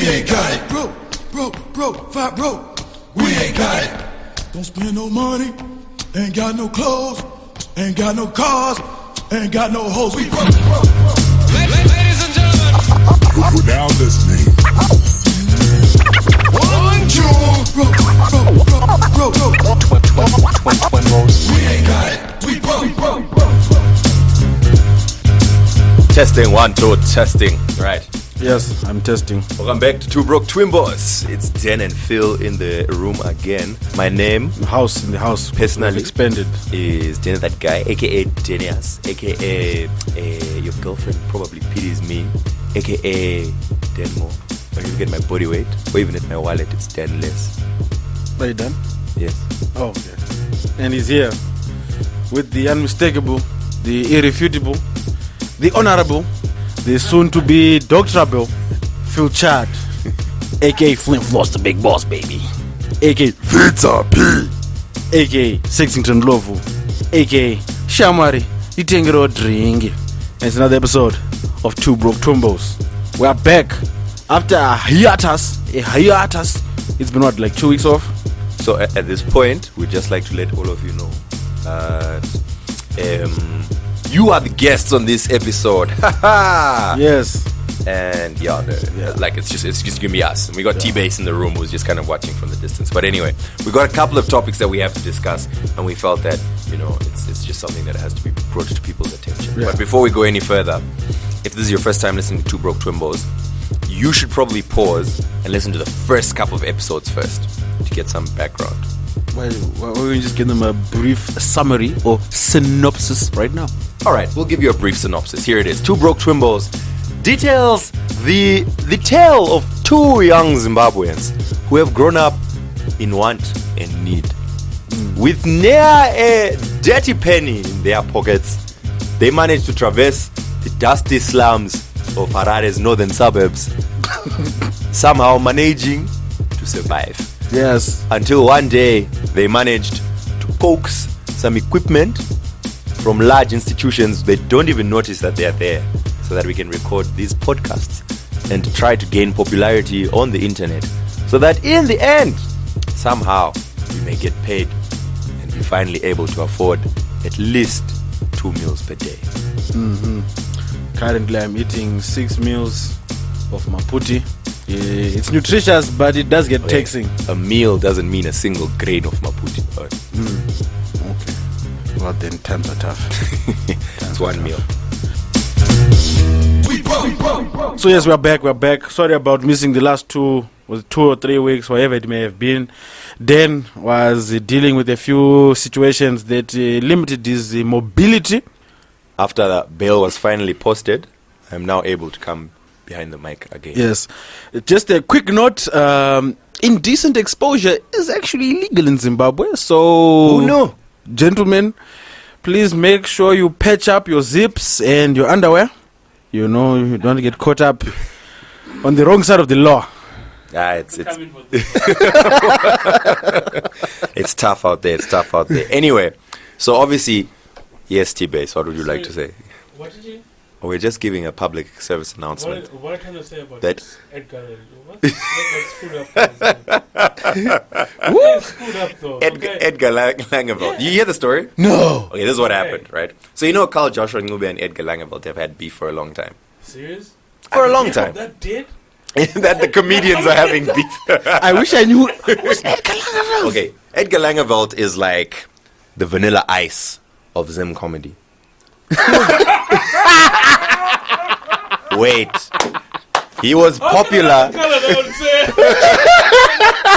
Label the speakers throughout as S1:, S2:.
S1: ain't got it. Broke, fat broke. We ain't got it. Don't spend no money, ain't got no clothes, ain't got no cars, ain't got no hoes. We broke. Ladies and gentlemen,
S2: you're now listening.
S1: 1, 2, broke. We ain't got it. We broke.
S3: Testing 1, 2, testing. Right.
S4: Yes, I'm testing.
S3: Welcome back to Two Broke Twimbos. It's Dan and Phil in the room again. My name,
S4: in the house,
S3: personally
S4: expanded,
S3: is Dan that guy, aka Denias, aka your girlfriend probably pities me, aka Denmo. When you look at my body weight, or even at my wallet, it's Dan less.
S4: Are you done?
S3: Yes.
S4: Oh, okay. And he's here with the unmistakable, the irrefutable, the honorable, the soon-to-be doctorable Phil Chad, a.k.a. Flint Floss, the big boss, baby, a.k.a.
S2: Pizza P,
S4: a.k.a. Sexington Lovu, a.k.a. Shamari, Itengero Dringi. And it's another episode of Two Broke Twimbos. We are back after a hiatus. It's been what, like 2 weeks off?
S3: So at this point, we'd just like to let all of you know you are the guests on this episode.
S4: Yes.
S3: And like it's just gonna be us. And we got T-Base in the room who's just kind of watching from the distance. But anyway, we got a couple of topics that we have to discuss, and we felt that it's just something that has to be brought to people's attention. Yeah. But before we go any further, if this is your first time listening to Two Broke Twimbos, you should probably pause and listen to the first couple of episodes first to get some background.
S4: Why don't we just give them a brief summary or synopsis right now?
S3: Alright, we'll give you a brief synopsis. Here it is. Two Broke Twimbos details the tale of two young Zimbabweans who have grown up in want and need. With near a dirty penny in their pockets, they managed to traverse the dusty slums of Harare's northern suburbs, somehow managing to survive.
S4: Yes.
S3: Until one day they managed to coax some equipment from large institutions. They don't even notice that they are there, so that we can record these podcasts and try to gain popularity on the internet, so that in the end, somehow, we may get paid and be finally able to afford at least 2 meals per day.
S4: Currently I'm eating 6 meals of maputi. It's nutritious, but it does get taxing.
S3: A meal doesn't mean a single grain of maputi.
S4: Okay. Well, then times are tough.
S3: It's one meal.
S4: So yes, we're back. Sorry about missing the last 2 or 3 weeks, whatever it may have been. Dan was dealing with a few situations that limited his mobility.
S3: After the bail was finally posted, I'm now able to come behind the mic again.
S4: Yes. Just a quick note, indecent exposure is actually illegal in Zimbabwe. So,
S3: oh no,
S4: gentlemen, please make sure you patch up your zips and your underwear. You don't get caught up on the wrong side of the law.
S3: It's tough out there. Anyway, so obviously, yes, T-Base, what would you like to say?
S5: What did you?
S3: We're just giving a public service announcement.
S5: What can I say about
S3: that?
S5: This Edgar? That's screwed up though.
S3: Edgar Langeveldt. You hear the story?
S4: No.
S3: Okay, this is what happened, right? So Joshua Ncube and Edgar Langeveldt have had beef for a long time.
S5: Serious?
S3: For a long time.
S5: That did?
S3: That the comedians are having beef.
S4: I wish I knew. Who's Edgar Langeveldt?
S3: Okay, Edgar Langeveldt is like the Vanilla Ice of Zim comedy. Wait, he was popular.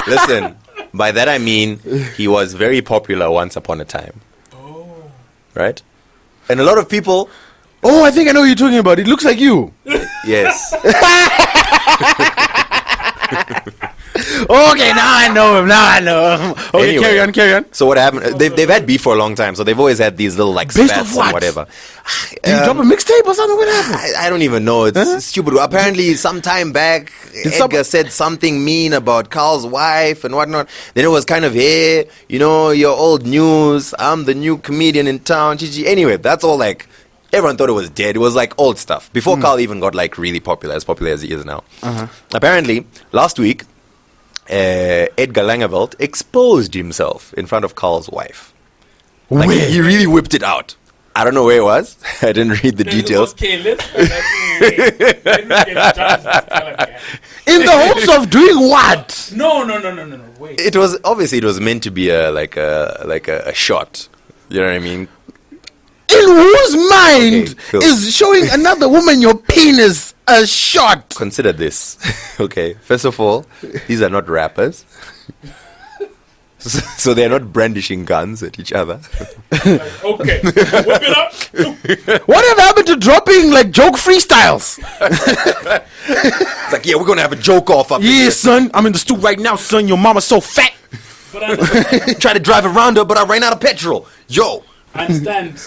S3: Listen, by that I mean he was very popular once upon a time.
S5: Oh.
S3: Right? And a lot of people.
S4: Oh, I think I know what you're talking about. It looks like you.
S3: Yes.
S4: Okay, now I know him. Okay,
S3: Anyway,
S4: carry on.
S3: So what happened? They've had beef for a long time, so they've always had these little like
S4: Based
S3: spats
S4: of what?
S3: and whatever.
S4: Did you drop a mixtape or something? What happened?
S3: I don't even know. It's stupid. Apparently, some time back, Edgar said something mean about Carl's wife and whatnot. Then it was kind of, hey, your old news. I'm the new comedian in town. Anyway, that's all like Everyone thought it was dead. It was like old stuff. Before Carl even got like really popular as he is now. Apparently, last week, Edgar Langeveldt exposed himself in front of Carl's wife. Like, he really whipped it out. I don't know where it was. I didn't read the details.
S5: Okay, let's find out who let me get Josh this color guy.
S4: In the hopes of doing what?
S5: No. Wait.
S3: It was meant to be a shot. You know what I mean?
S4: In whose mind
S3: Okay, Phil.
S4: is showing another woman your penis a shot?
S3: Consider this. Okay, first of all, these are not rappers. So they're not brandishing guns at each other.
S5: Like, okay, whip it up.
S4: Whatever happened to dropping like joke freestyles?
S3: It's like, yeah, we're gonna have a joke off up
S4: Yeah,
S3: here.
S4: son. I'm in the stool right now, son. Your mama's so fat.
S5: But I
S3: Try to drive around her, but I ran out of petrol. Yo.
S5: understand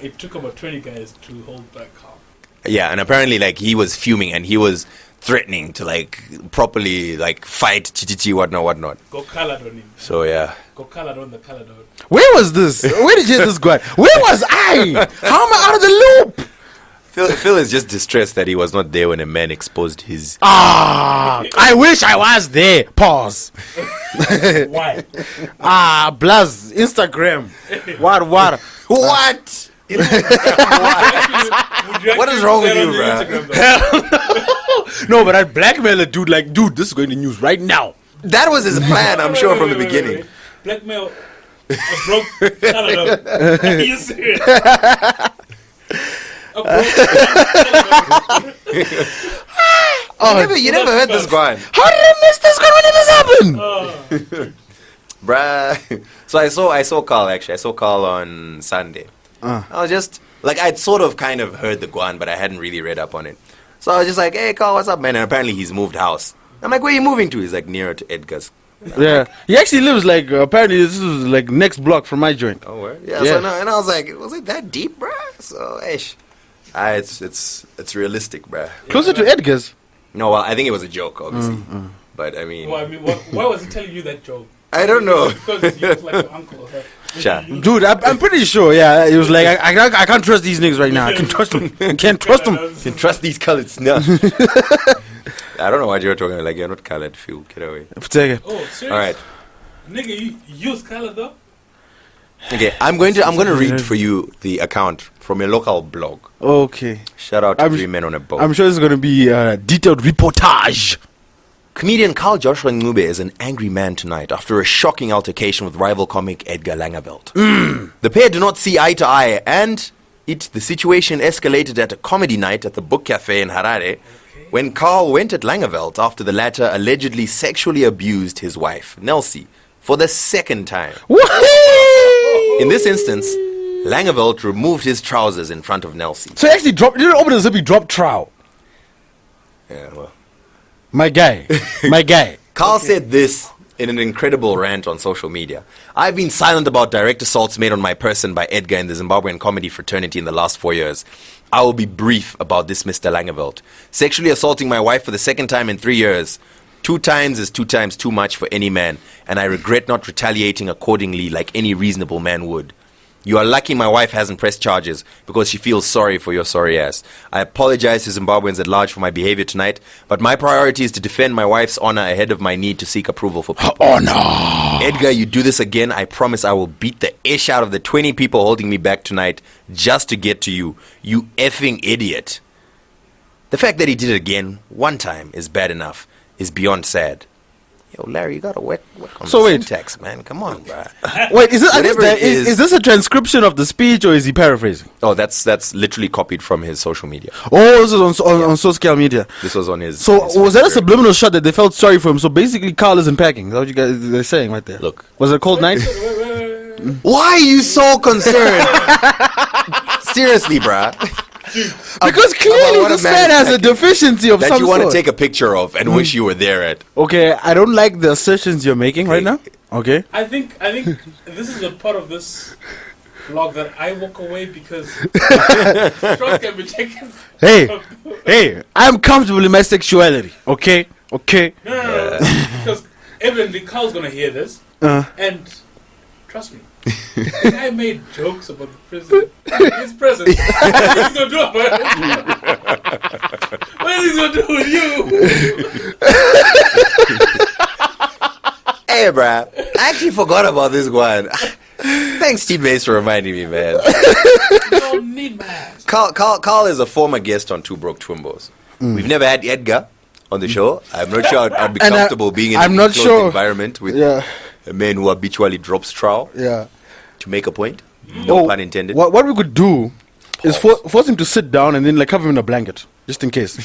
S5: it took about 20 guys to hold back Carl.
S3: Yeah, and apparently, like, he was fuming and he was threatening to, like, properly, like, fight whatnot.
S5: Go colored on him.
S3: So, yeah.
S5: Go colored on the colored out.
S4: Where was this? Where did you hear this guy? Where was I? How am I out of the loop?
S3: Phil is just distressed that he was not there when a man exposed his...
S4: I wish I was there. Pause.
S5: Why?
S4: Blaz, Instagram. What?
S3: What?
S5: What
S3: What is wrong with you, bruh?
S4: No, but I blackmail a dude like, dude, this is going to the news right now.
S3: That was his plan, I'm sure, from the beginning.
S5: Blackmail a broke colored out. Are you serious? A broke
S3: You never heard this guy.
S4: How did I miss this guy when did this happen?
S3: Bruh. So I saw Carl, actually. I saw Carl on Sunday. I was just, like, I'd sort of kind of heard the guan, but I hadn't really read up on it. So I was just like, hey, Carl, what's up, man? And apparently he's moved house. I'm like, where are you moving to? He's like, nearer to Edgar's.
S4: Yeah, he actually lives like, apparently this is like next block from my joint.
S3: Oh, where? Yeah,
S4: Yeah.
S3: So no, and I was like, was it that deep, bruh? So, it's realistic, bruh.
S4: Closer to Edgar's.
S3: No, well, I think it was a joke, obviously. But, I mean,
S5: Well, I mean, why was he telling you that joke?
S3: I don't know.
S5: Because he looks like your uncle. Huh?
S3: Sure.
S4: Dude, I'm pretty sure, yeah. It was like, I can't trust these niggas right now. I can't trust them. I can't trust them.
S3: You can trust these colors. No. I don't know what you're talking about. Like, you're not colored, Phil. Get away.
S5: Oh, serious?
S3: All right.
S5: Nigga, you use color though?
S3: Okay, I'm going to read for you the account from a local blog.
S4: Okay.
S3: Shout out to
S4: I'm
S3: 3 Men on a Boat.
S4: I'm sure it's going to be a detailed reportage.
S3: Comedian Carl Joshua Ncube is an angry man tonight after a shocking altercation with rival comic Edgar Langeveldt. The pair do not see eye to eye, and the situation escalated at a comedy night at the Book Cafe in Harare when Carl went at Langeveldt after the latter allegedly sexually abused his wife, Nelsie, for the second time. In this instance, Langeveldt removed his trousers in front of Nelsie.
S4: So he actually dropped, he didn't open the zip, he dropped trowel.
S3: Yeah, well.
S4: My guy.
S3: Carl said this in an incredible rant on social media. I've been silent about direct assaults made on my person by Edgar in the Zimbabwean comedy fraternity in the last 4 years. I will be brief about this, Mr. Langeveldt. Sexually assaulting my wife for the second time in 3 years. 2 times is 2 times too much for any man, and I regret not retaliating accordingly like any reasonable man would. You are lucky my wife hasn't pressed charges because she feels sorry for your sorry ass. I apologize to Zimbabweans at large for my behavior tonight, but my priority is to defend my wife's honor ahead of my need to seek approval for people.
S4: Honor.
S3: Edgar, you do this again, I promise I will beat the ish out of the 20 people holding me back tonight just to get to you. You effing idiot. The fact that he did it again, one time, is bad enough, is beyond sad. Yo, Larry, you gotta work on
S4: So
S3: the
S4: wait.
S3: syntax, man. Come on, bruh.
S4: Wait, is
S3: Whatever it is-
S4: is this a transcription of the speech or is he paraphrasing?
S3: Oh, that's literally copied from his social media.
S4: Oh, this is on social media.
S3: This was on his...
S4: So
S3: his
S4: was that a
S3: Facebook.
S4: subliminal shot that they felt sorry for him? So basically, Carl isn't packing. Is that what you guys are saying right there?
S3: Look.
S4: Was it a cold night?
S3: Why are you so concerned? Seriously, bruh.
S4: Because clearly
S3: what a
S4: this man has a
S3: man's
S4: deficiency of
S3: That
S4: some
S3: you want to
S4: sort.
S3: take a picture of and wish you were there at.
S4: Okay, I don't like the assertions you're making right now. Okay.
S5: I think this is a part of this vlog that I walk away because shots can be taken.
S4: Hey, I'm comfortable in my sexuality. Okay.
S5: No. Because evidently Carl's gonna hear this, and trust me, The guy made jokes about the president. He's president. What is he gonna do about it? What is he gonna do with you?
S3: Hey, bruh. I actually forgot about this one. Thanks, Team Base, for reminding me, man.
S5: You don't need masks.
S3: Carl is a former guest on Two Broke Twimbos. We've never had Edgar on the show. I'm not sure I'd be
S4: And
S3: comfortable being in
S4: I'm
S3: a
S4: not
S3: closed
S4: sure.
S3: environment with
S4: Yeah.
S3: a man who habitually drops trowel
S4: Yeah.
S3: to make a point. No pun intended.
S4: What we could do is force him to sit down and then like cover him in a blanket, just in case.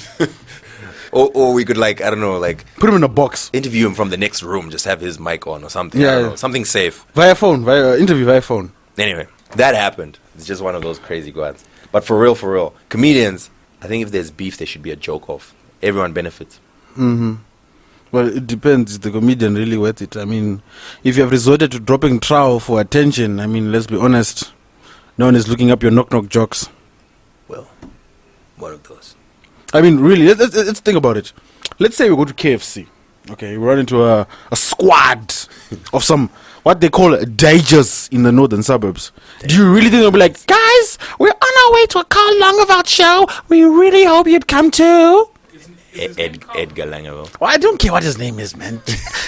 S3: Or we could, like, I don't know, like,
S4: Put him in a box
S3: interview him from the next room, just have his mic on or something.
S4: Yeah,
S3: I don't
S4: yeah.
S3: know, something safe.
S4: via phone, interview via phone.
S3: Anyway, that happened. It's just one of those crazy ones. But for real, comedians, I think if there's beef, there should be a joke off. Everyone benefits.
S4: Well, it depends. Is the comedian really worth it? I mean, if you have resorted to dropping trowel for attention, I mean, let's be honest. No one is looking up your knock-knock jokes.
S3: Well, one of those.
S4: I mean, really, let's think about it. Let's say we go to KFC. Okay, we run into a squad of some, what they call dagers in the northern suburbs. Do you really think they'll be like, guys, we're on our way to a Carl Langeveldt show. We really hope you'd come too.
S3: Edgar Langeveldt.
S4: Well, I don't care what his name is, man.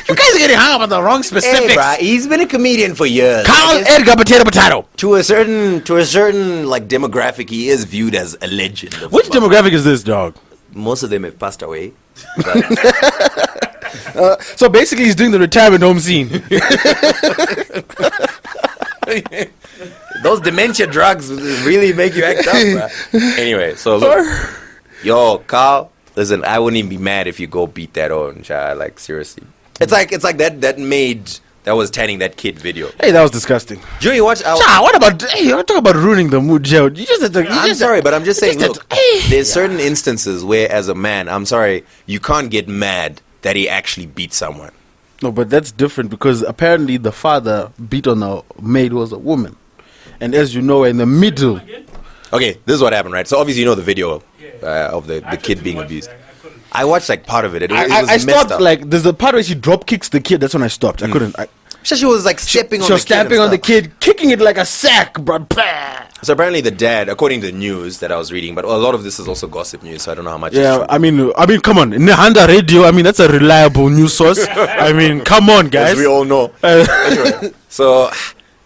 S4: You guys are getting hung up on the wrong specifics.
S3: Hey, bruh, he's been a comedian for years.
S4: Carl
S3: I guess
S4: Edgar Potato.
S3: to a certain like demographic, he is viewed as a legend. of
S4: Which
S3: Zimbabwe.
S4: demographic is this, dog?
S3: Most of them have passed away.
S4: So basically, he's doing the retirement home scene.
S3: Those dementia drugs really make you act up, bruh. Anyway, so look, yo, Carl, listen, I wouldn't even be mad if you go beat that on, child. Like, seriously, it's like that maid that was tanning that kid video.
S4: Hey, that was disgusting.
S3: Do you watch?
S4: What about? Hey, you talk about ruining the mood, Joe. You just.
S3: I'm sorry, but I'm just saying,
S4: just
S3: look, there's certain instances where, as a man, I'm sorry, you can't get mad that he actually beat someone.
S4: No, but that's different because apparently the father beat on a maid who was a woman, and as you know, in the middle.
S3: Okay, this is what happened, right? So obviously you know the video of the kid being abused. I watched like part of it. It was
S4: I
S3: messed
S4: stopped.
S3: up.
S4: Like, there's a part where she drop kicks the kid. That's when I stopped. I couldn't.
S3: She was like stepping on
S4: She
S3: the
S4: was
S3: kid and
S4: stamping on the
S3: stuff.
S4: kid, kicking it like a sack, bro. Bah.
S3: So apparently the dad, according to the news that I was reading, but a lot of this is also gossip news, so I don't know how much.
S4: Yeah,
S3: is
S4: I mean, come on, Nehanda Radio. I mean, that's a reliable news source. I mean, come on, guys.
S3: as we all know. Anyway, so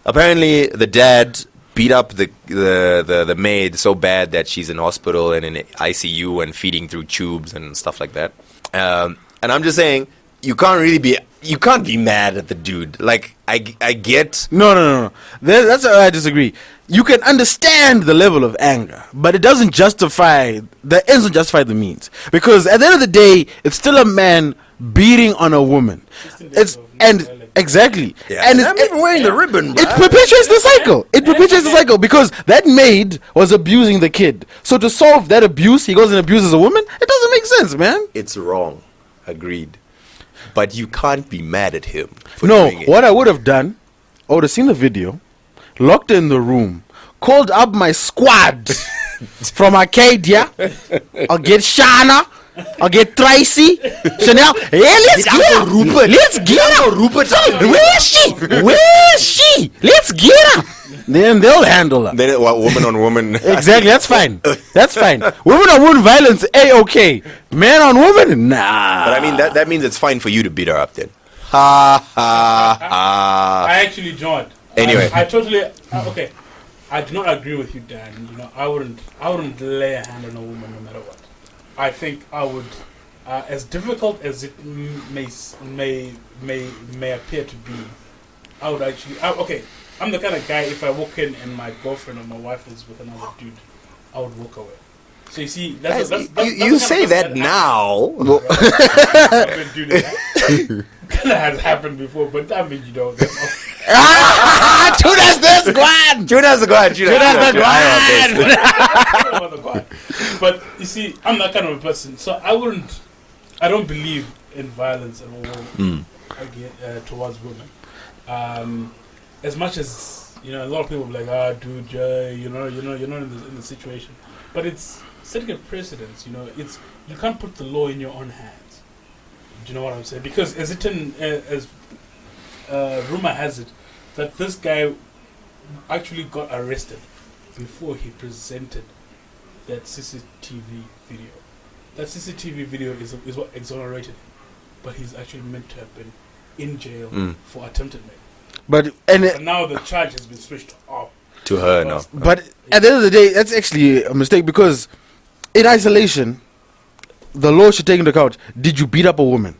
S3: apparently the dad beat up the maid so bad that she's in hospital and in ICU and feeding through tubes and stuff like that. And I'm just saying, you can't be mad at the dude. Like, I get.
S4: No. That's where I disagree. You can understand the level of anger, but it doesn't justify the ends. Don't justify the means, because at the end of the day, it's still a man beating on a woman. Exactly.
S3: Yeah.
S4: And
S3: I'm even wearing the ribbon,
S4: It
S3: bruh.
S4: perpetuates the cycle. It perpetuates the cycle because that maid was abusing the kid. So to solve that abuse, he goes and abuses a woman. It doesn't make sense, man.
S3: It's wrong. Agreed. But you can't be mad at him for
S4: No,
S3: doing it.
S4: what I would have done, I would have seen the video, locked in the room, called up my squad from Arcadia. I'll get Shana. I'll get Tracy. Chanel. Hey, let's get her.
S3: Rupert.
S4: Let's get her.
S3: Rupert.
S4: Where is she? Where is she? Let's get her. Then they'll handle her.
S3: Then woman on woman.
S4: Exactly, that's fine. That's fine. Woman on woman violence, A-okay. Man on woman, nah.
S3: But I mean, that means it's fine for you to beat her up then. Ha ha ha.
S5: I actually don't.
S3: Anyway.
S5: I totally okay. I do not agree with you, Dan. You know, I wouldn't lay a hand on a woman no matter what. I think I would, as difficult as it may appear to be, I would actually. Okay, I'm the kind of guy. If I walk in and my girlfriend or my wife is with another dude, I would walk away. So you see, that's
S3: You say that now.
S5: Kind of has happened before, but that means you don't.
S4: Judas the squad!
S3: Judas the God.
S5: But you see, I'm that kind of a person, so I don't believe in violence at all towards women. As much as, you know, a lot of people be like, dude, you're not in the situation, but it's setting a precedence. You know, you can't put the law in your own hands. Do you know what I'm saying? Because as rumor has it, that this guy actually got arrested before he presented that CCTV video. That CCTV video is what exonerated him, but he's actually meant to have been in jail for attempted murder.
S4: But
S5: now the charge has been switched off
S3: to her now.
S4: But at the end of the day, that's actually a mistake because in isolation, the law should take into account: did you beat up a woman?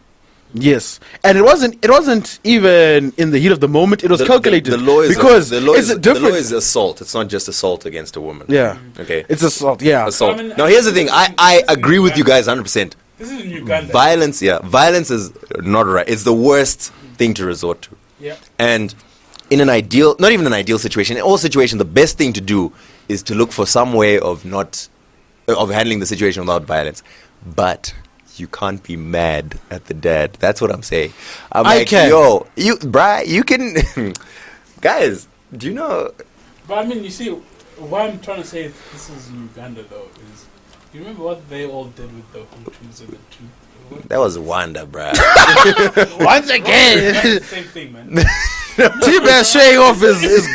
S4: Yes, and it wasn't even in the heat of the moment. It was calculated.
S3: The law is
S4: because
S3: the law
S4: it's
S3: is,
S4: different.
S3: The law is assault. It's not just assault against a woman.
S4: Yeah.
S3: Okay.
S4: It's assault. Yeah.
S3: Assault.
S5: I mean,
S3: Now here's the thing. I agree with you guys 100%.
S5: This is in Uganda.
S3: Violence. Yeah. Violence is not right. It's the worst thing to resort to.
S5: Yeah.
S3: And in an ideal, not even an ideal situation, in all situations, the best thing to do is to look for some way of handling the situation without violence. But you can't be mad at the dad. That's what I'm saying. I can. Yo, you can. Guys, do you know?
S5: But I mean, you see, why I'm trying to say this is in Uganda though is, you remember what they all did with the Hutus and the two?
S3: That was Wanda, bruh.
S4: Once again,
S5: That's the same thing, man.
S4: T-Bear showing off his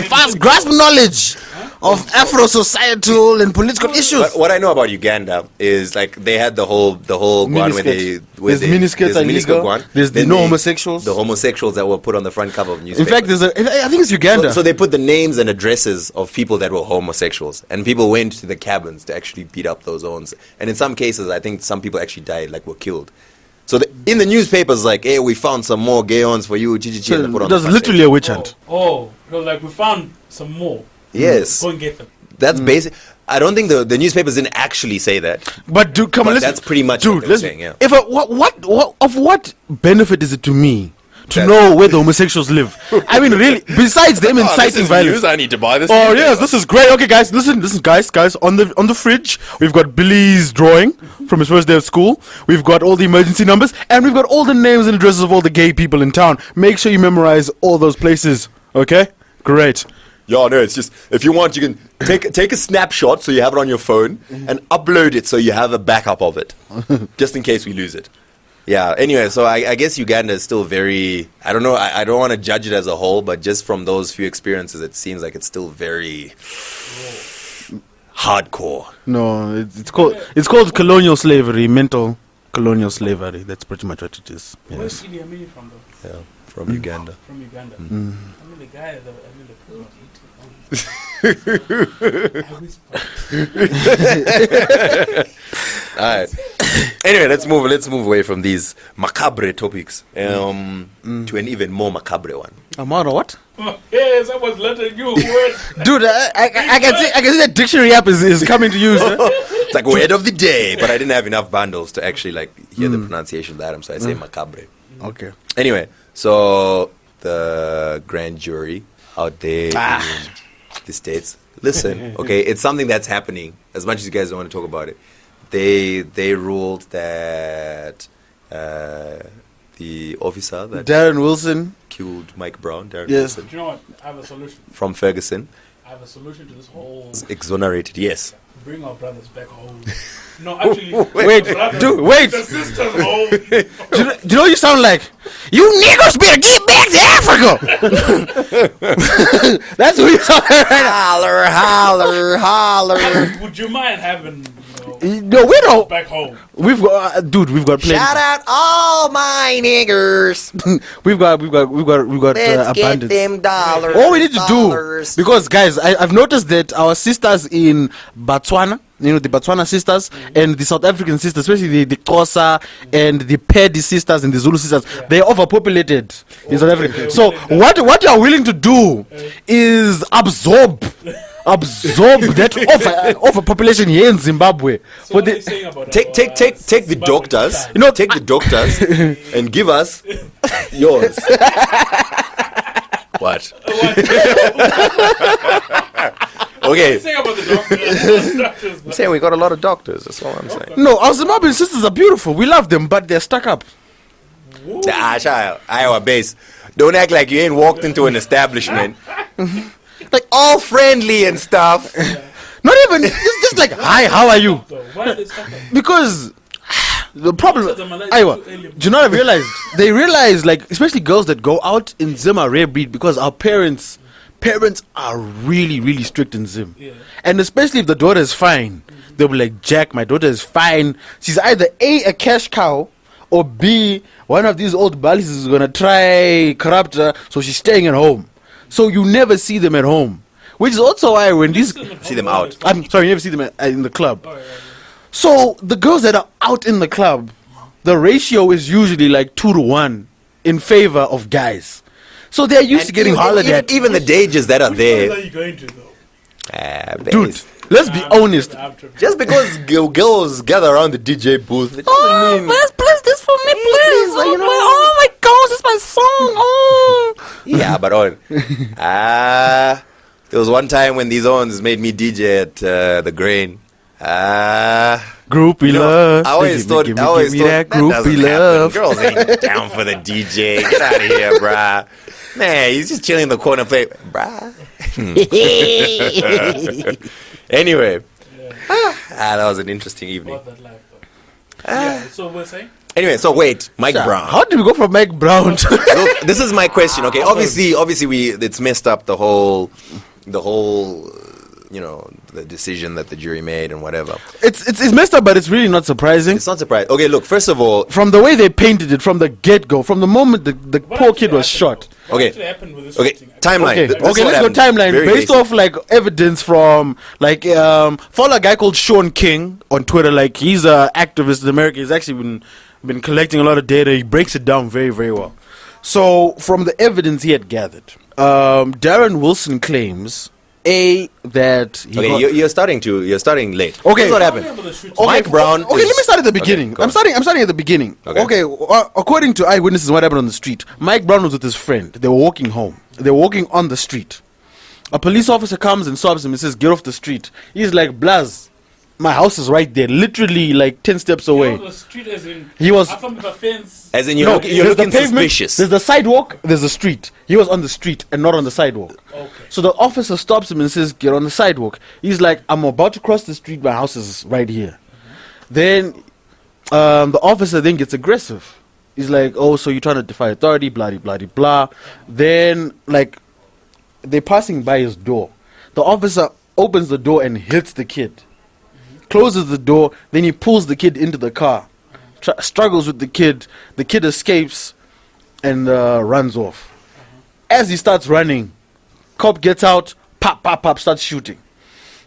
S4: fast grasp knowledge of Afro-societal and political issues.
S3: But what I know about Uganda is like they had the whole Guan where
S4: there's miniskirts are illegal.
S3: Guan.
S4: There's the homosexuals.
S3: The homosexuals that were put on the front cover of newspapers.
S4: In fact, I think it's Uganda.
S3: So they put the names and addresses of people that were homosexuals, and people went to the cabins to actually beat up those owns. And in some cases, I think some people actually died, like were killed. So in the newspapers, like, hey, we found some more gay ons for you.
S4: So it was literally a witch hunt.
S5: Oh, like we found some more.
S3: Yes.
S5: Go and get them.
S3: That's basic. I don't think the newspapers didn't actually say that.
S4: But dude, come on,
S3: That's pretty much what they're saying, yeah.
S4: If what benefit is it to me to know where the homosexuals live? I mean, really, besides them inciting violence.
S3: I need to buy this.
S4: Oh yes, this is great. Okay, guys, listen, guys. On the fridge, we've got Billy's drawing from his first day of school. We've got all the emergency numbers, and we've got all the names and addresses of all the gay people in town. Make sure you memorize all those places. Okay, great.
S3: Yeah, no, it's just, if you want, you can take a snapshot so you have it on your phone and upload it so you have a backup of it, just in case we lose it. Yeah, anyway, so I guess Uganda is still very, I don't know, I don't want to judge it as a whole, but just from those few experiences, it seems like it's still very hardcore.
S4: No, it's called colonial slavery, mental colonial slavery. That's pretty much what it is.
S5: Where's
S4: Yes.
S5: Idi Amin from though?
S3: Yeah, from Uganda.
S5: From Uganda. I mean the guy that the person was eating. I whispered.
S3: All right. Anyway, let's move away from these macabre topics to an even more macabre one.
S4: Amara, what?
S5: Hey, someone's letting you word.
S4: Dude, I can see that dictionary app is coming to use.
S3: It's like word of the day, but I didn't have enough bundles to actually like hear the pronunciation of the item, so I say macabre.
S4: Okay.
S3: Anyway, so the grand jury out there in the States. Listen, okay, it's something that's happening. As much as you guys don't want to talk about it, they ruled that the officer that
S4: Darren Wilson
S3: killed Mike Brown, Darren
S4: Yes.
S3: Wilson,
S5: Do you know what? I have a solution.
S3: from Ferguson,
S5: I have a solution to this whole.
S3: is exonerated. Yes.
S5: Bring our brothers back home. No, actually.
S4: Wait,
S5: the brothers-
S4: dude, wait.
S5: The sisters home.
S4: Do you know what you sound like? You niggas better get back to Africa. That's what you sound like right now. Holler.
S5: Would you mind having,
S4: No, we don't.
S5: back home?
S4: We've got, we've got plenty.
S3: Shout out all my niggers.
S4: We've got abundance.
S3: dollars.
S4: All we need to do, because guys, I've noticed that our sisters in Botswana, the Botswana sisters and the South African sisters, especially the Xhosa and the Pedi sisters and the Zulu sisters, they're overpopulated in South Africa. So what you are willing to do is absorb that overpopulation here in Zimbabwe.
S5: So what are you saying about
S3: Take the doctors. Take the doctors and give us yours. What? Okay.
S5: Saying about the doctors.
S3: I'm saying we got a lot of doctors. That's all I'm saying.
S4: No, our Zimbabwean sisters are beautiful. We love them, but they're stuck up.
S3: Iowa base. Don't act like you ain't walked into an establishment. Like all friendly and stuff.
S4: Not even just like, hi, how are you?
S5: Why are they stuck up?
S4: Because the problem,
S5: Like
S4: Iowa,
S5: two alien
S4: do you know what I realized? They realize, like, especially girls that go out in Zim are rare breed because our parents parents are really, really strict in Zim.
S5: Yeah.
S4: And especially if the daughter is fine, they'll be like, Jack, my daughter is fine. She's either A, cash cow, or B, one of these old bullies is going to try corrupt her, so she's staying at home. So you never see them at home. Which is also why when these...
S3: See them out.
S4: I'm sorry, you never see them in the club.
S5: Oh, yeah.
S4: So the girls that are out in the club, the ratio is usually like 2-1 in favor of guys. So they're used to getting hollered at.
S3: Even the dages that are
S5: Which
S3: there.
S5: ones are you going to, though?
S4: Dude, let's be honest.
S3: Just because girls gather around the DJ booth, it doesn't mean.
S4: Please this for me, please.
S3: you know.
S4: Oh my gosh, it's my song. Oh.
S3: Yeah, but on. There was one time when these ones made me DJ at the Grain.
S4: Groupie love.
S3: I always thought
S4: give
S3: that
S4: groupie
S3: doesn't
S4: love.
S3: happen. Girls ain't down for the DJ. Get out of here, bruh. Man, he's just chilling in the corner play, bruh. Anyway, that was an interesting evening.
S5: What that life, though. Yeah, so we're saying?
S3: Anyway, so wait, Mike Brown.
S4: How did we go from Mike Brown to...
S3: Look, this is my question. Okay, obviously, it's messed up the whole, the decision that the jury made and whatever.
S4: It's messed up, but it's really not surprising.
S3: It's not surprising. Okay, look, first of all,
S4: From the way they painted it, from the get-go, from the moment the
S5: What
S4: poor
S5: actually
S4: kid was
S5: happened,
S4: shot.
S5: though? What
S3: Okay.
S5: actually happened with this
S3: okay,
S5: shooting?
S3: timeline.
S4: Okay,
S3: This is what
S4: let's go
S3: happened.
S4: timeline.
S3: Very
S4: Based
S3: basic.
S4: off like evidence from like follow a guy called Sean King on Twitter. Like he's a activist in America. He's actually been collecting a lot of data. He breaks it down very, very well. So from the evidence he had gathered, Darren Wilson claims that he
S3: Okay,
S4: got,
S3: you're starting late.
S4: Okay.
S3: This is what
S5: I
S3: happened.
S5: remember the shooting.
S3: Mike Brown.
S4: Okay, let me start at the beginning.
S3: go
S4: I'm
S3: on.
S4: starting at the beginning.
S3: Okay.
S4: According to eyewitnesses, what happened on the street? Mike Brown was with his friend. They were walking home. They were walking on the street. A police officer comes and stops him and says, "Get off the street." He's like, "Blaz, my house is right there, literally like 10 steps away."
S5: The street as in,
S4: He was-
S5: up on the fence.
S3: As in, you're
S4: No,
S3: looking
S4: there's the pavement,
S3: suspicious.
S4: There's the sidewalk, there's the street. He was on the street and not on the sidewalk.
S5: Okay.
S4: So the officer stops him and says, "Get on the sidewalk." He's like, "I'm about to cross the street, my house is right here." Then the officer then gets aggressive. He's like, "Oh, so you're trying to defy authority, blah, blah, blah, blah." Then, like, they're passing by his door. The officer opens the door and hits the kid. Closes the door, then he pulls the kid into the car. Struggles with the kid. The kid escapes and runs off. As he starts running, cop gets out, pop, pop, pop, starts shooting.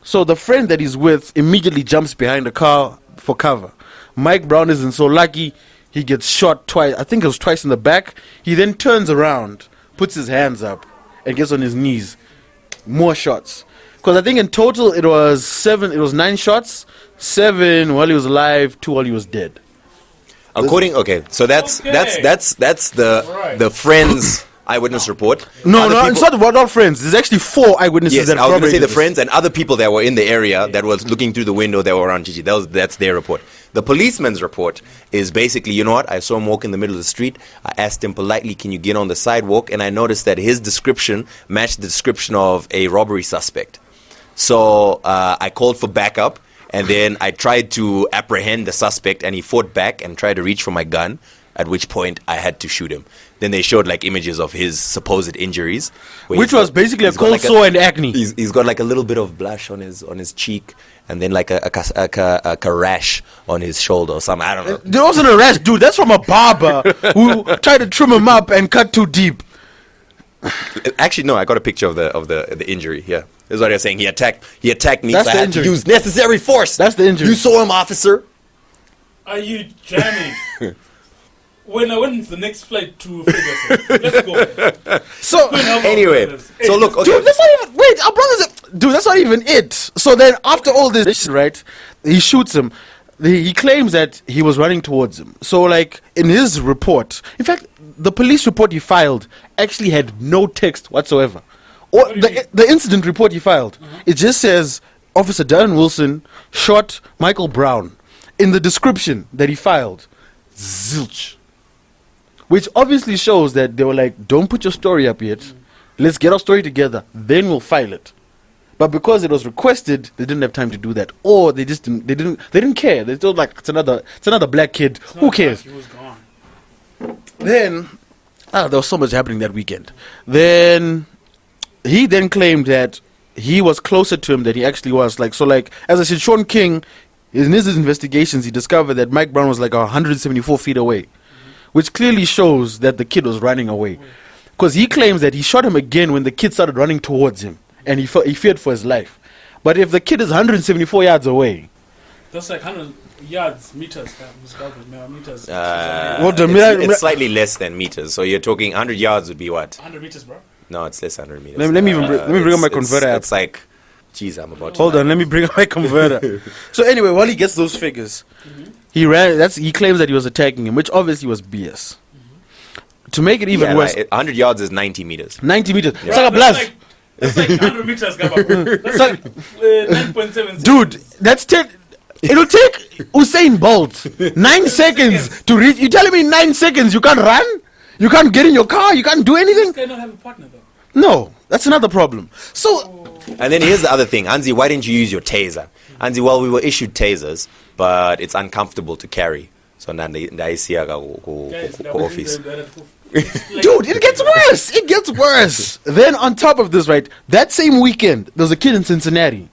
S4: So the friend that he's with immediately jumps behind the car for cover. Mike Brown isn't so lucky. He gets shot twice. I think it was twice in the back. He then turns around, puts his hands up, and gets on his knees. More shots. Because I think in total it was 9 shots. 7 while he was alive, 2 while he was dead.
S3: So that's
S5: Okay. Right.
S3: the friend's eyewitness report.
S4: No,
S3: Other
S4: no,
S3: people-
S4: it's not friends. There's actually 4 eyewitnesses
S3: Yes,
S4: that
S3: I was going to say the
S4: corroborated this.
S3: friends and other people that were in the area that was looking through the window that were around Gigi. That's their report. The policeman's report is basically, you know what? I saw him walk in the middle of the street. I asked him politely, "Can you get on the sidewalk?" And I noticed that his description matched the description of a robbery suspect. So I called for backup, and then I tried to apprehend the suspect, and he fought back and tried to reach for my gun, at which point I had to shoot him. Then they showed like images of his supposed injuries. where
S4: Which
S3: he's
S4: was basically a
S3: he's got
S4: cold
S3: like
S4: sore and acne.
S3: He's got like a little bit of blush on his cheek, and then like a rash on his shoulder or something. I don't know.
S4: There wasn't a rash, dude. That's from a barber who tried to trim him up and cut too deep.
S3: Actually, no. I got a picture of the injury. Yeah, this is what you're saying. He attacked me.
S4: That's
S3: So I
S4: the
S3: had
S4: injury.
S3: to use necessary force.
S4: That's the injury.
S3: You saw him, officer.
S5: Are you jamming? When is the next flight to Ferguson? Let's go.
S4: So,
S3: Anyway, so look. Okay.
S4: dude, that's not even. Wait, our brother's. Dude, that's not even it. So then, after all this, right, he shoots him. He claims that he was running towards him. So, like, in his report, in fact, the police report he filed actually had no text whatsoever. Or
S5: do you mean?
S4: the incident report he filed, it just says Officer Darren Wilson shot Michael Brown. In the description that he filed, zilch. Which obviously shows that they were like, "Don't put your story up yet. Let's get our story together. Then we'll file it." But because it was requested, they didn't have time to do that, or they just didn't. They didn't care. They thought like it's another black kid. Who cares?
S5: He was gone.
S4: Then, there was so much happening that weekend. Then, he then claimed that he was closer to him than he actually was. Like, so like, as I said, Sean King, in his investigations, he discovered that Mike Brown was like 174 feet away, which clearly shows that the kid was running away. Because he claims that he shot him again when the kid started running towards him, and he feared for his life. But if the kid is 174 yards away,
S5: that's like 100 yards, meters. Meters.
S3: It's slightly less than meters. So you're talking 100 yards would be what?
S5: 100 meters, bro.
S3: No, it's less than 100 meters.
S4: Let me bring up my converter app.
S3: It's like, geez, I'm about to.
S4: Hold on, let me bring up my converter. So anyway, while he gets those figures, he claims that he was attacking him, which obviously was BS. To make it even worse,
S3: like 100 yards is 90 meters.
S4: 90 meters.
S3: Yeah.
S4: It's like a blast.
S5: That's like 100 meters, Gabba. That's like 9.7.
S4: Dude, that's 10. It'll take Usain Bolt 9 seconds to reach. You telling me 9 seconds you can't run? You can't get in your car? You can't do anything?
S5: This guy don't have a partner, though.
S4: No, that's another problem. So,
S3: and then here's the other thing. Anzi, why didn't you use your taser? Anzi, well, we were issued tasers, but it's uncomfortable to carry. So now office.
S4: Dude, it gets worse. It gets worse. Then on top of this, right, that same weekend, there was a kid in Cincinnati.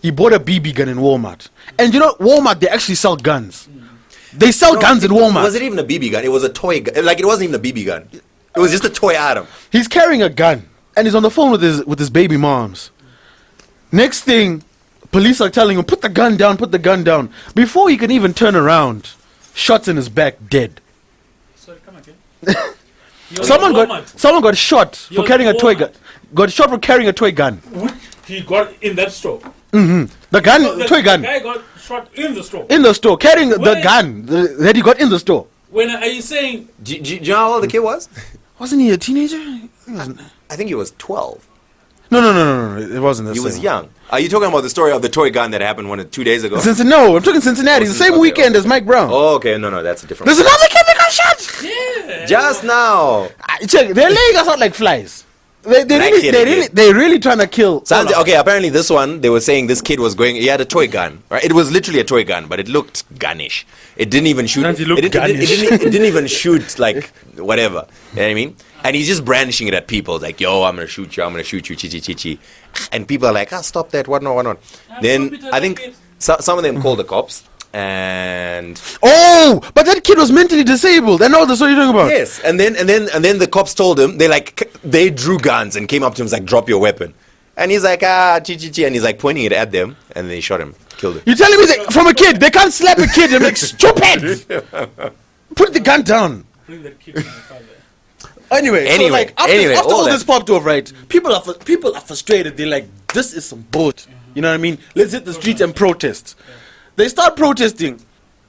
S4: He bought a BB gun in Walmart. And you know, Walmart, they actually sell guns. They sell guns in Walmart.
S3: Was it even a BB gun? It was a toy gun. Like, it wasn't even a BB gun. It was just a toy item.
S4: He's carrying a gun. And he's on the phone with his baby moms. Next thing, police are telling him, put the gun down, put the gun down. Before he can even turn around, shots in his back, dead.
S5: Sorry, come again.
S4: Someone got shot for carrying a toy gun. Got shot for carrying a toy gun.
S5: He got in that store.
S4: The gun, toy gun.
S5: The guy got shot in the store.
S4: In the store, carrying the gun that he got in the store.
S5: When are you saying?
S3: Do you know how old the kid was?
S4: Wasn't he a teenager?
S3: I think he was 12.
S4: No. It wasn't.
S3: He was young. Are you talking about the story of the toy gun that happened 2 days ago?
S4: No, I'm talking Cincinnati. The same weekend as Mike Brown.
S3: Oh, okay. No, that's a different.
S4: There's another kid that got shot.
S5: Yeah.
S3: Just now.
S4: Check. They're laying us out like flies. They're really trying to kill.
S3: Okay, apparently this one, they were saying this kid he had a toy gun, right? It was literally a toy gun, but it looked gunnish. It didn't even shoot. It didn't even shoot like whatever. You know what I mean? And he's just brandishing it at people, like, yo, I'm gonna shoot you, chi chi chi. And people are like, stop that, what not. Then I think some of them called the cops. And
S4: but that kid was mentally disabled. I know that's what you're talking about.
S3: Yes, and then the cops told him, they drew guns and came up to him, like, drop your weapon. And he's like, chi, and he's like pointing it at them, and they shot him, killed him.
S4: You're telling me that from a kid they can't slap a kid and be like, stupid, put the gun down.
S5: Bring that kid to my father.
S4: Anyway, after all this popped off, right? People are frustrated. They're like, this is some bullshit. You know what I mean? Let's hit the streets and protest. They start protesting.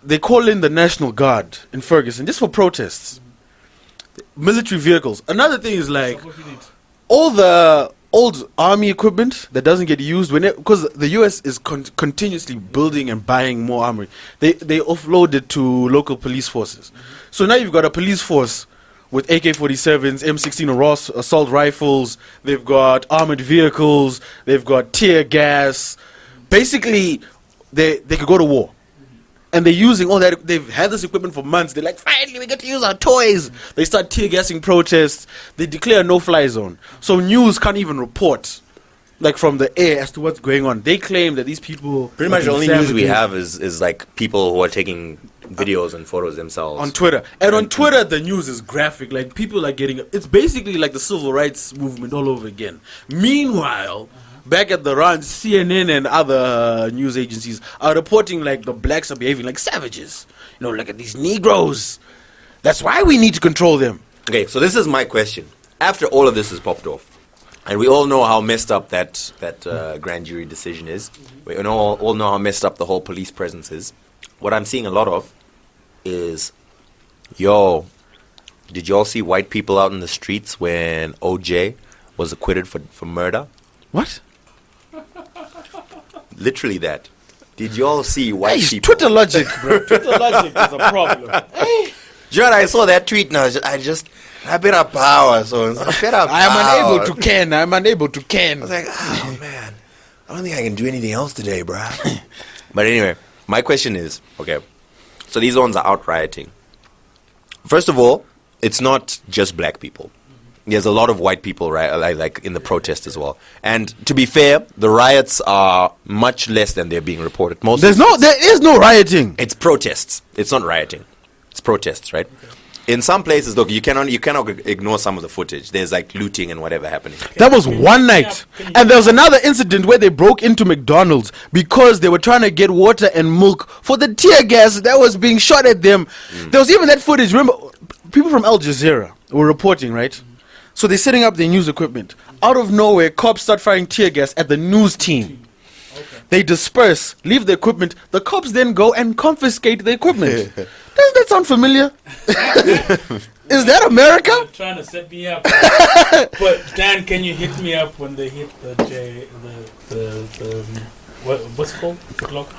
S4: They call in the National Guard in Ferguson just for protests. Military vehicles. Another thing is like all the old army equipment that doesn't get used because the US is continuously building and buying more armory. They offload it to local police forces. So now you've got a police force with AK-47s, M16 raw assault rifles. They've got armored vehicles. They've got tear gas. Basically, they could go to war. And they're using all that. They've had this equipment for months. They're like, finally, we get to use our toys. They start tear gassing protests. They declare a no-fly zone. So news can't even report, like, from the air as to what's going on. They claim that these people...
S3: Pretty much the only news we have is like people who are taking videos and photos themselves.
S4: On Twitter. And on Twitter, the news is graphic. Like, people are getting... It's basically like the civil rights movement all over again. Meanwhile... Back at the runs, CNN and other news agencies are reporting like the blacks are behaving like savages. You know, look at these Negroes. That's why we need to control them.
S3: Okay, so this is my question. After all of this is popped off, and we all know how messed up that grand jury decision is, we all know how messed up the whole police presence is, what I'm seeing a lot of is, did you all see white people out in the streets when OJ was acquitted for murder?
S4: What?
S3: Literally that. Did you all see white people?
S4: Twitter logic, bro. Twitter logic is a problem.
S3: Hey. Do you know what? I saw that tweet now. I just a bit of power. So it's a bit of power.
S4: I'm unable to can.
S3: I was like, oh man, I don't think I can do anything else today, bro. But anyway, my question is, okay, so these ones are out rioting. First of all, it's not just black people. there's a lot of white people, right, like in the protest as well. And to be fair, the riots are much less than they're being reported.
S4: There is no rioting.
S3: It's protests. It's not rioting. It's protests, right? In some places, look, you cannot ignore some of the footage. There's like looting and whatever happening.
S4: That was one night. And there was another incident where they broke into McDonald's because they were trying to get water and milk for the tear gas that was being shot at them. There was even that footage. Remember, people from Al Jazeera were reporting, right? So they're setting up their news equipment. Out of nowhere, cops start firing tear gas at the news team. They disperse, leave the equipment. The cops then go and confiscate the equipment. Does that sound familiar? Is that America?
S5: They're trying to set me up. But Dan, can you hit me up when they hit what's it called? Foot Locker?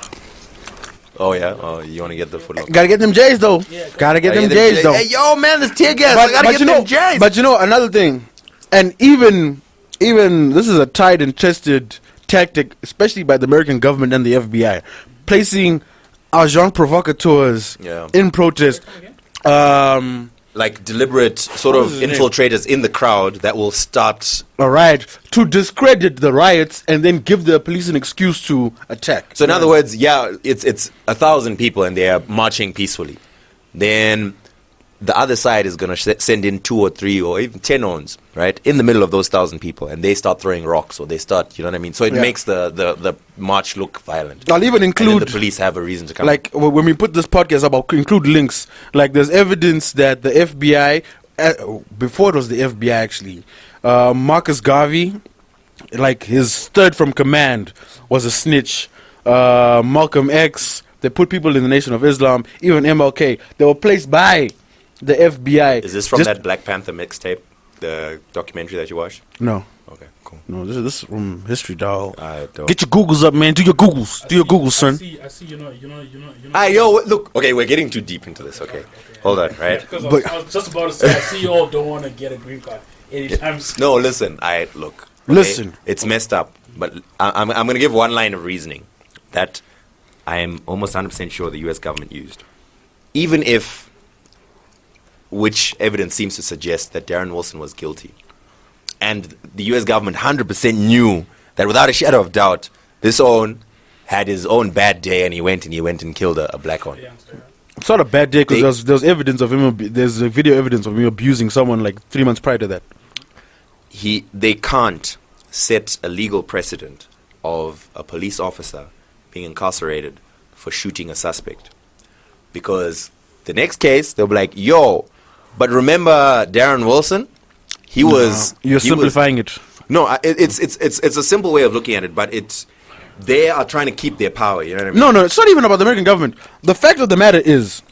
S3: Oh yeah. Oh, you want to get the Foot Locker?
S4: Gotta get them J's though.
S5: Yeah,
S4: gotta get them J's though.
S3: Hey, yo, man, there's tear gas. I gotta get them J's.
S4: But you know another thing, and even this is a tried and tested tactic, especially by the American government and the FBI, placing agents provocateurs in protest.
S3: Like deliberate sort of infiltrators in the crowd that will start
S4: a riot to discredit the riots and then give the police an excuse to attack.
S3: So in other words, it's 1,000 people and they are marching peacefully. Then the other side is going to send in 2 or 3 or even 10 ons, right, in the middle of those 1,000 people, and they start throwing rocks or they start, you know what I mean? So it makes the march look violent.
S4: I'll even include,
S3: and then the police have a reason to come.
S4: Like when we put this podcast up, I'll include links. Like there's evidence that the FBI, before it was the FBI actually, Marcus Garvey, like his third from command, was a snitch. Malcolm X, they put people in the Nation of Islam, even MLK, they were placed by the FBI.
S3: Is this from that Black Panther mixtape, the documentary that you watched?
S4: No.
S3: Okay, cool.
S4: No, this is from history, dog.
S3: Get
S4: Get your Googles up, man. Do your Googles. Do your Googles, son.
S5: I see. You know.
S3: Look. Okay, we're getting too deep into this. Okay, hold on, right?
S5: Because I was just about to say, I see you all don't want to get a green card anytime soon.
S3: No, listen. Look. Okay?
S4: Listen.
S3: It's messed up, but I'm going to give one line of reasoning that I am almost 100% sure the U.S. government used, even if. Which evidence seems to suggest that Darren Wilson was guilty. And the U.S. government 100% knew that without a shadow of doubt, this had his own bad day and he went and killed a black one.
S4: It's not a bad day because there's evidence of him, there's a video evidence of him abusing someone like 3 months prior to that.
S3: They can't set a legal precedent of a police officer being incarcerated for shooting a suspect. Because the next case, they'll be like, yo, but remember Darren Wilson?
S4: You're simplifying it.
S3: No, it's a simple way of looking at it, but they are trying to keep their power, you know what I mean?
S4: No, it's not even about the American government. The fact of the matter is,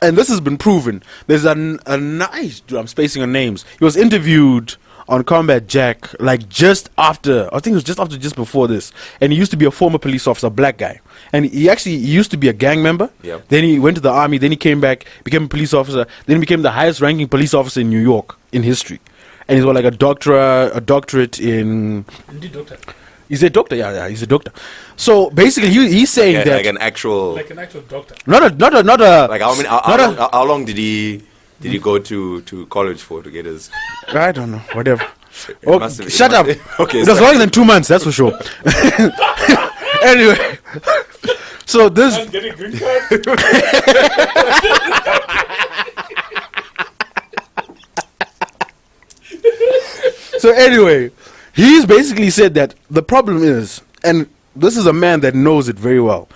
S4: and this has been proven, there's I'm spacing on names. He was interviewed on Combat Jack, like just before this. And he used to be a former police officer, black guy. And he used to be a gang member.
S3: Yep.
S4: Then he went to the army. Then he came back, became a police officer. Then he became the highest ranking police officer in New York in history. And he's got like a doctorate in...
S5: Indeed, doctor.
S4: He's a doctor, yeah, he's a doctor. So basically, he's saying that...
S3: Like an actual
S5: doctor.
S4: Not a...
S3: Like how long did he go to college for to get his...
S4: I don't know, whatever. Shut up.
S3: Okay,
S4: it was longer than 2 months, that's for sure. Anyway, so this...
S5: I'm getting green card.
S4: So anyway, he's basically said that the problem is, and this is a man that knows it very well,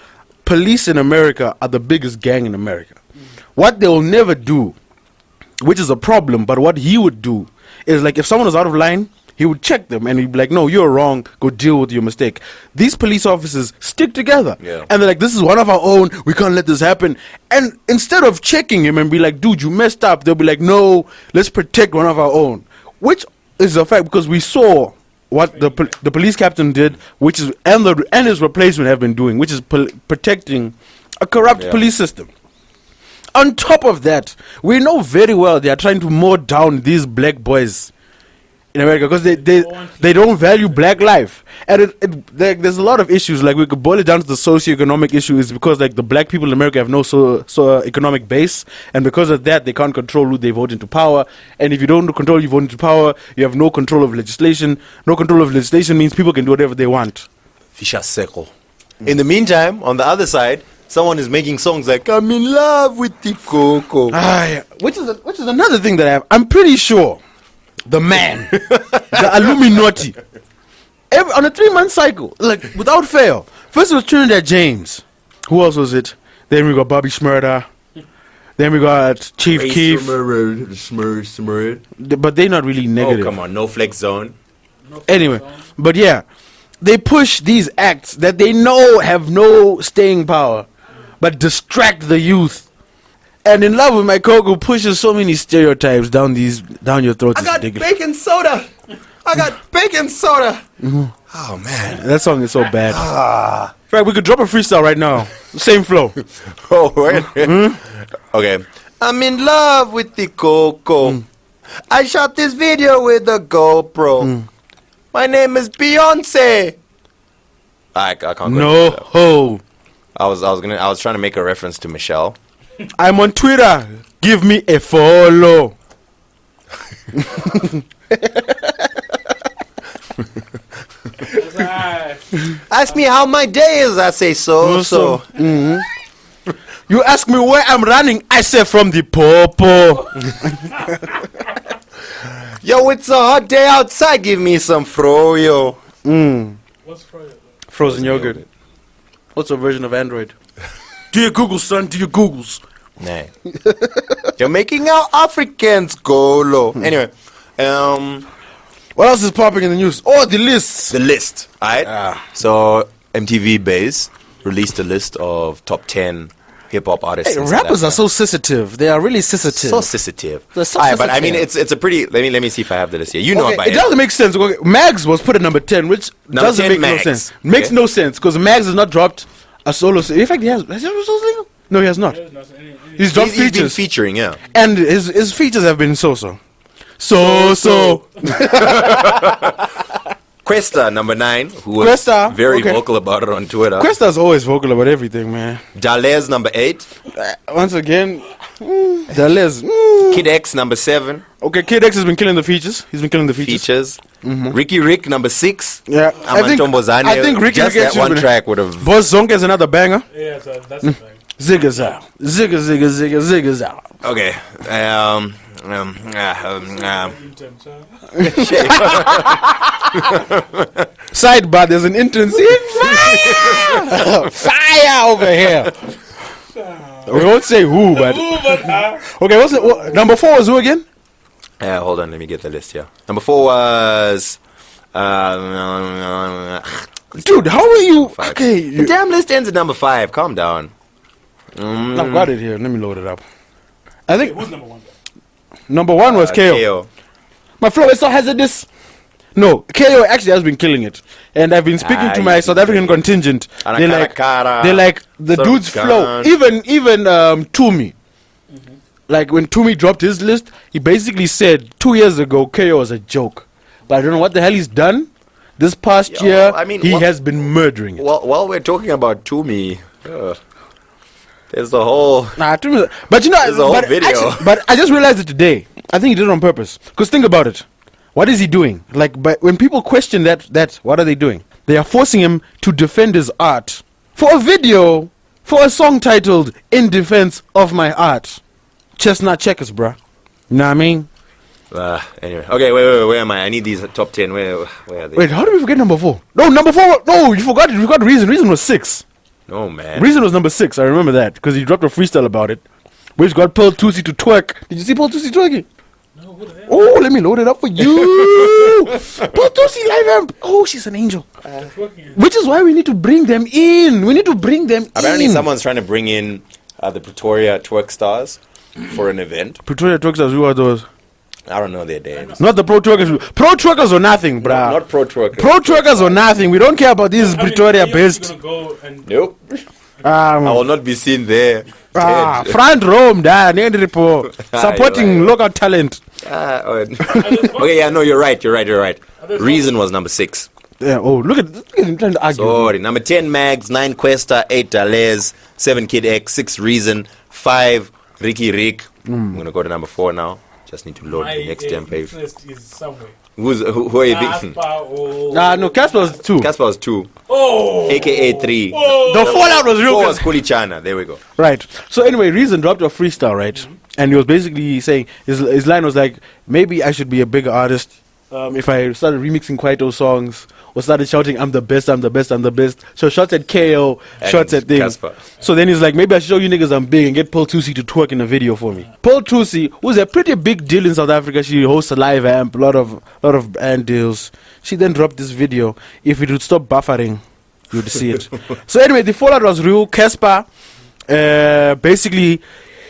S4: police in America are the biggest gang in America. What they will never do, which is a problem, but what he would do is like if someone was out of line, he would check them and he'd be like, no, you're wrong, go deal with your mistake. These police officers stick together.
S3: Yeah.
S4: And they're like, this is one of our own, we can't let this happen. And instead of checking him and be like, dude, you messed up, they'll be like, no, let's protect one of our own. Which is a fact because we saw what the police captain did, which is and his replacement have been doing, which is protecting a corrupt police system. On top of that, we know very well they are trying to mow down these black boys in America because they don't value black life, and there's a lot of issues. Like we could boil it down to the socioeconomic issue is because like the black people in America have no economic base, and because of that they can't control who they vote into power. And if you don't control you vote into power, you have no control of legislation. No control of legislation means people can do whatever they want.
S3: Vicious circle. In the meantime, on the other side, someone is making songs like "I'm in love with the Coco,"
S4: which is another thing that I'm pretty sure the man, the Illuminati, on a 3-month cycle, like without fail. First it was Trinidad James. Who else was it? Then we got Bobby Shmurda. Then we got Chief Keef. But they're not really negative.
S3: Oh, come on, No Flex Zone.
S4: Anyway, but yeah, they push these acts that they know have no staying power, but distract the youth. And In Love with My Coco pushes so many stereotypes down your throats.
S3: I got baking soda. Oh man,
S4: that song is so bad. In fact, we could drop a freestyle right now. Same flow.
S3: Oh wait. Okay. I'm in love with the Coco. I shot this video with the GoPro. My name is Beyonce. I can't go.
S4: No ho.
S3: I was trying to make a reference to Michelle.
S4: I'm on Twitter. Give me a follow.
S3: Ask me how my day is. I say so.
S4: You ask me where I'm running. I say from the popo.
S3: Yo, it's a hot day outside. Give me some froyo.
S5: What's Froyo?
S4: Frozen yogurt. What's a version of Android? Do your Google, son. Do your Googles.
S3: Nah. You're making out Africans go low. Anyway,
S4: what else is popping in the news? Oh, the list.
S3: The list. Alright. So MTV Base released a list of top 10 hip hop artists.
S4: Hey, rappers are so sensitive. They are really sensitive.
S3: So sensitive.
S4: They're so
S3: Alright, but I
S4: sensitive.
S3: mean, it's a pretty. Let me see if I have the list here. You know
S4: Okay,
S3: about
S4: it doesn't make sense. Okay, Mags was put at number 10, which
S3: Number
S4: doesn't
S3: 10
S4: make no
S3: Mags.
S4: sense. Makes
S3: Okay.
S4: no sense because Mags has not dropped a solo. In fact, has he a solo single? No, he has not. He's dropped
S3: He's been
S4: features,
S3: featuring, yeah.
S4: and his features have been so.
S3: Questa, number 9, who was
S4: Questa,
S3: very
S4: okay.
S3: vocal about it on Twitter.
S4: Questa's always vocal about everything, man.
S3: Dalez, number 8.
S4: Once again, Dalez.
S3: Kid X, number 7.
S4: Okay, Kid X has been killing the features. He's been killing the features.
S3: Ricky Rick, number 6.
S4: Yeah, I think Ricky
S3: just
S4: Rick
S3: that
S4: actually
S3: one
S4: been-
S3: track would have.
S4: Boss Zonk is another banger.
S5: Yeah, so that's the thing.
S4: Zigga-zow. Zigga-zow.
S3: Okay.
S4: Sidebar, there's an intern scene. Fire! Fire over here. We won't say who, but okay. What's it? Number 4 was who again?
S3: Hold on, let me get the list here. Number 4 was.
S4: Dude, how are you?
S3: 5.
S4: Okay,
S3: The damn list ends at number 5. Calm down.
S4: I've got it here. Let me load it up. I think
S5: Who's number 1?
S4: number 1 was KO.
S3: KO.
S4: My flow is so hazardous. No, KO actually has been killing it, and I've been speaking to my South African contingent. They like the dude's flow. Even Toomey. Like when Toomey dropped his list, he basically said 2 years ago KO was a joke, but I don't know what the hell he's done. This past year,
S3: I mean,
S4: he has been murdering it.
S3: While we're talking about Toomey, there's the whole.
S4: Nah, Toomey, but you know,
S3: There's a whole video.
S4: but I just realized it today. I think he did it on purpose. Because think about it. What is he doing? Like, but when people question that, what are they doing? They are forcing him to defend his art for a video, for a song titled "In Defense of My Art." Chestnut checkers, bruh. You know what I mean?
S3: Anyway, okay, wait, where am I? I need these top 10. Where are they?
S4: Wait, how did we forget number 4? No, number 4. No, you forgot. You forgot Reason. Reason was 6.
S3: No, man.
S4: Reason was number 6. I remember that because he dropped a freestyle about it, which got Pearl Tusi to twerk. Did you see Pearl Tusi twerking?
S5: No, who the hell?
S4: Oh, let me load it up for you. Pearl Tusi live amp. Oh, she's an angel. Which is why we need to bring them in. We need to bring them
S3: Apparently,
S4: in.
S3: someone's trying to bring in the Pretoria Twerk Stars for an event.
S4: Pretoria Twerkers, who are those?
S3: I don't know their names.
S4: Not the Pro Twerkers. Pro Twerkers or nothing, bruh.
S3: Not Pro Twerkers.
S4: Pro Twerkers or nothing. We don't care about these
S5: I mean,
S4: Pretoria
S5: you're
S4: based.
S5: gonna go and
S3: Nope. I will not be seen there. Dead.
S4: Front Rome, da, supporting local talent.
S3: Okay, yeah, no, you're right. Reason was number 6.
S4: Yeah. Oh, look at him trying to argue.
S3: Sorry, number 10 Mags, 9 Questa, 8 Dalez, 7 Kid X, 6 Reason, 5 Ricky Rick. I'm gonna go to number 4 now. Just need to load the next damn page.
S5: interest is somewhere.
S3: Who are you thinking?
S4: No, Casper was 2.
S3: Casper was 2,
S5: Oh!
S3: aka 3.
S4: The fallout was real
S3: 4
S4: good.
S3: was Kulichana. There we go.
S4: Right. So anyway, Reason dropped a freestyle, right? And he was basically saying his line was like, maybe I should be a bigger artist. If I started remixing Kwaito songs or started shouting, I'm the best, I'm the best, I'm the best. So shots at KO,
S3: And
S4: shots at things.
S3: Casper.
S4: So then he's like, maybe I should show you niggas I'm big and get Pearl Tusi to twerk in a video for me. Pearl Tusi, who's a pretty big deal in South Africa, she hosts a live amp, a lot of band deals. She then dropped this video. If it would stop buffering, you'd see it. So anyway, the fallout was real. Casper, basically,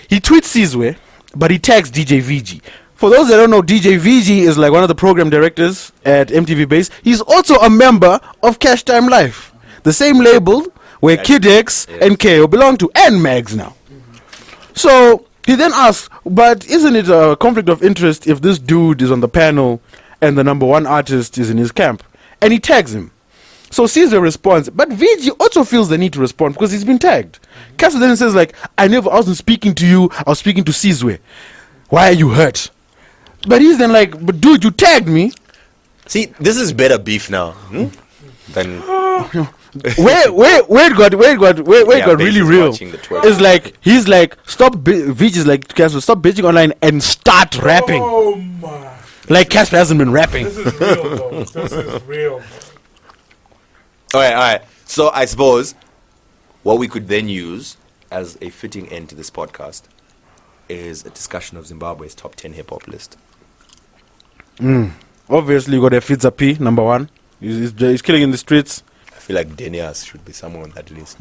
S4: he tweets Sizwe, but he tags DJ VG. For those that don't know, DJ VG is like one of the program directors at MTV Base. He's also a member of Cash Time Life, the same label where Kid X and KO belong to, and Mags now. So he then asks, but isn't it a conflict of interest if this dude is on the panel and the number 1 artist is in his camp? And he tags him. So Caesar responds, but VG also feels the need to respond because he's been tagged. Casper then says like, I wasn't speaking to you, I was speaking to Sizwe. Why are you hurt? But he's then like, but dude, you tagged me.
S3: See, this is better beef now than
S4: where it got really
S3: Base is
S4: real.
S3: watching the twerk.
S4: It's like he's like, VG's like, Casper, stop bitching online and start rapping.
S5: Oh my.
S4: Like Casper hasn't been rapping.
S5: This is real, though. This is real.
S3: All right. So I suppose what we could then use as a fitting end to this podcast is a discussion of Zimbabwe's top 10 hip hop list.
S4: Obviously, you got a Fitza P, number 1. He's killing in the streets.
S3: I feel like Denias should be somewhere on that list.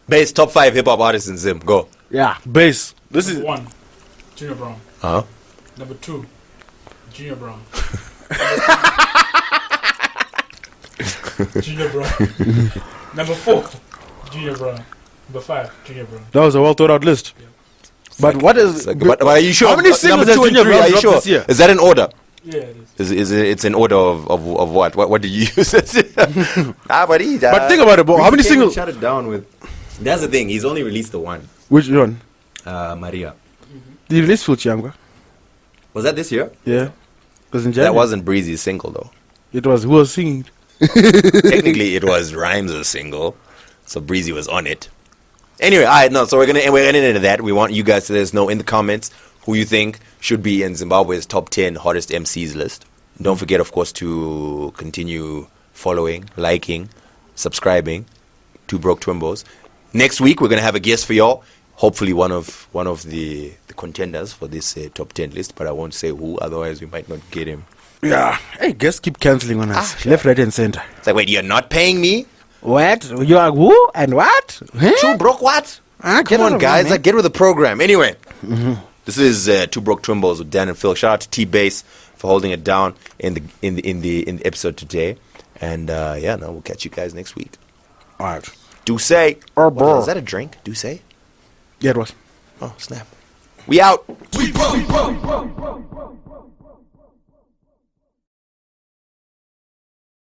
S3: Base top 5 hip hop artists in Zim. Go.
S4: Yeah, bass. This is
S5: Number 1, Junior Brown.
S3: Huh?
S5: Number 2, Junior Brown. Junior Brown. Number 4, Junior Brown. Number 5, Junior Brown.
S4: that was a well thought out list. But what is?
S3: But are you sure?
S4: How many singles
S3: Number
S4: has
S3: 2 and
S4: Junior
S3: 3,
S4: Brown
S3: are you
S4: dropped
S3: sure?
S4: this year?
S3: Is that in order?
S5: Yeah, it is.
S3: Is it? It's in order of what? What do you use? But
S4: think about it, bro. How many singles?
S3: Shut it down with. That's the thing. He's only released the one.
S4: Which one?
S3: Maria.
S4: Did he release Fuchiangwa?
S3: Was that this year?
S4: Yeah. Because in January.
S3: That wasn't Breezy's single though.
S4: It was who was singing.
S3: Technically, it was Rhymes' single, so Breezy was on it. Anyway, all right, no. So we're gonna end into that. We want you guys to let us know in the comments who you think should be in Zimbabwe's top 10 hottest MCs list. Don't forget, of course, to continue following, liking, subscribing to Broke Twimbos. Next week, we're gonna have a guest for y'all. Hopefully, one of the contenders for this top 10 list, but I won't say who. Otherwise, we might not get him.
S4: Yeah. Hey, guests keep cancelling on us.
S3: Yeah.
S4: Left, right, and center.
S3: It's like, wait, you're not paying me?
S4: What? You are who and what? Huh?
S3: Two Broke what?
S4: Get
S3: Come
S4: out
S3: on,
S4: of
S3: guys.
S4: here, man.
S3: Like, get with the program. Anyway, this is Two Broke Twimbos with Dan and Phil. Shout out to T-Base for holding it down in the episode today. And we'll catch you guys next week.
S4: All right.
S3: Do say.
S4: Oh, bro.
S3: Is that a drink? Do say.
S4: Yeah, it was.
S3: Oh, snap. We out.
S1: We broke.